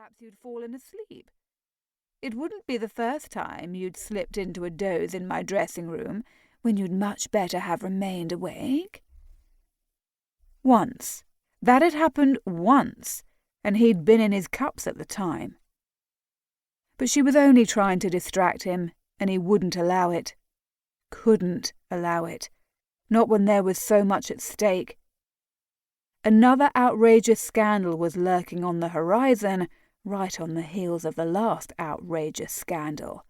perhaps you'd fallen asleep. It wouldn't be the first time you'd slipped into a doze in my dressing-room when you'd much better have remained awake. Once. That had happened once, and he'd been in his cups at the time. But she was only trying to distract him, and he wouldn't allow it. Couldn't allow it. Not when there was so much at stake. Another outrageous scandal was lurking on the horizon, right on the heels of the last outrageous scandal.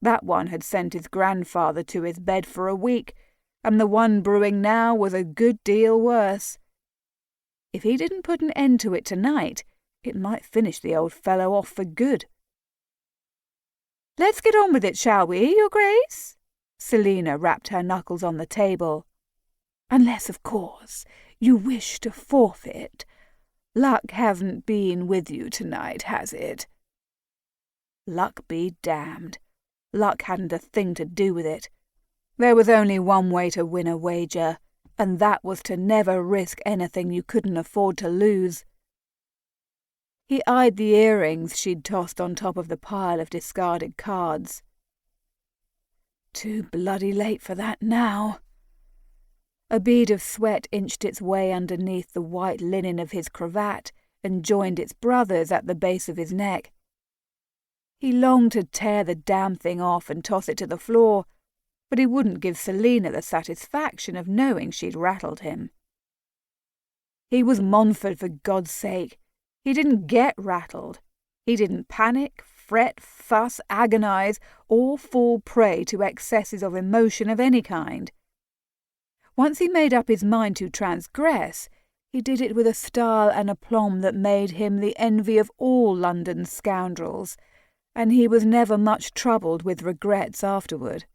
That one had sent his grandfather to his bed for a week, and the one brewing now was a good deal worse. If he didn't put an end to it tonight, it might finish the old fellow off for good. "Let's get on with it, shall we, Your Grace?" Selina rapped her knuckles on the table. "Unless, of course, you wish to forfeit. Luck hasn't been with you tonight, has it?" Luck be damned. Luck hadn't a thing to do with it. There was only one way to win a wager, and that was to never risk anything you couldn't afford to lose. He eyed the earrings she'd tossed on top of the pile of discarded cards. Too bloody late for that now. A bead of sweat inched its way underneath the white linen of his cravat and joined its brothers at the base of his neck. He longed to tear the damn thing off and toss it to the floor, but he wouldn't give Selina the satisfaction of knowing she'd rattled him. He was Montford, for God's sake. He didn't get rattled. He didn't panic, fret, fuss, agonize, or fall prey to excesses of emotion of any kind. Once he made up his mind to transgress, he did it with a style and aplomb that made him the envy of all London's scoundrels, and he was never much troubled with regrets afterward.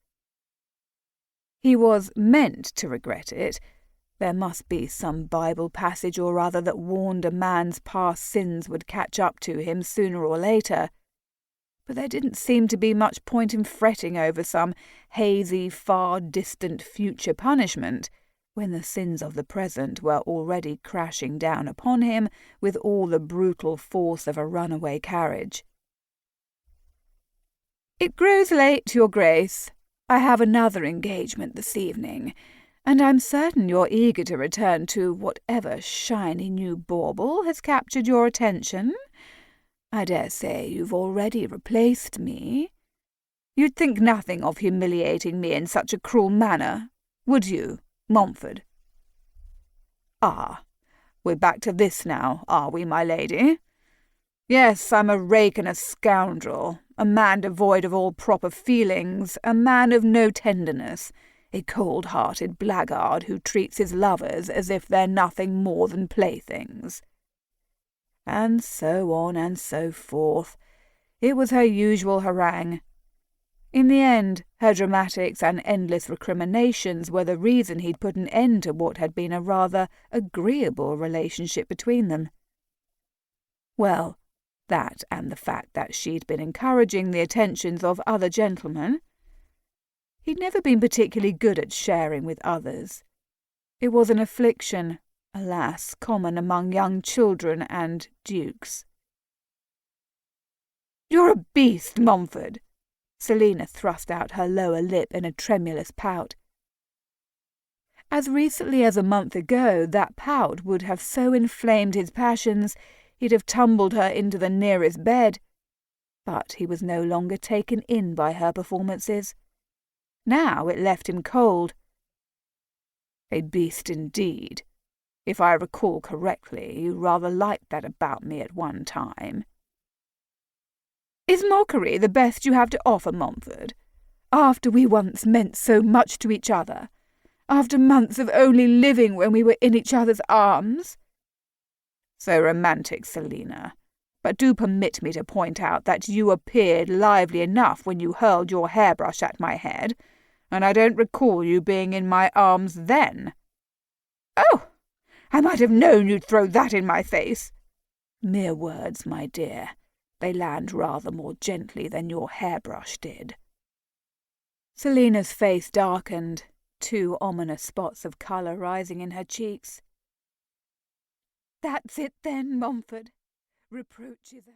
He was meant to regret it. There must be some Bible passage or other that warned a man's past sins would catch up to him sooner or later. But there didn't seem to be much point in fretting over some hazy, far-distant future punishment, when the sins of the present were already crashing down upon him with all the brutal force of a runaway carriage. "It grows late, Your Grace. I have another engagement this evening, and I'm certain you're eager to return to whatever shiny new bauble has captured your attention. I dare say you've already replaced me. You'd think nothing of humiliating me in such a cruel manner, would you, Montford?" "Ah, we're back to this now, are we, my lady? Yes, I'm a rake and a scoundrel, a man devoid of all proper feelings, a man of no tenderness, a cold-hearted blackguard who treats his lovers as if they're nothing more than playthings." And so on and so forth. It was her usual harangue. In the end, her dramatics and endless recriminations were the reason he'd put an end to what had been a rather agreeable relationship between them. Well, that and the fact that she'd been encouraging the attentions of other gentlemen. He'd never been particularly good at sharing with others. It was an affliction, alas, common among young children and dukes. "You're a beast, Montford!" Selina thrust out her lower lip in a tremulous pout. As recently as a month ago, that pout would have so inflamed his passions he'd have tumbled her into the nearest bed. But he was no longer taken in by her performances. Now it left him cold. "A beast indeed. If I recall correctly, you rather liked that about me at one time." "Is mockery the best you have to offer, Montford? After we once meant so much to each other? After months of only living when we were in each other's arms?" "So romantic, Selina. But do permit me to point out that you appeared lively enough when you hurled your hairbrush at my head, and I don't recall you being in my arms then." "Oh, I might have known you'd throw that in my face." "Mere words, my dear. They land rather more gently than your hairbrush did." Selina's face darkened, 2 ominous spots of colour rising in her cheeks. "That's it then, Montford. Reproaches and..."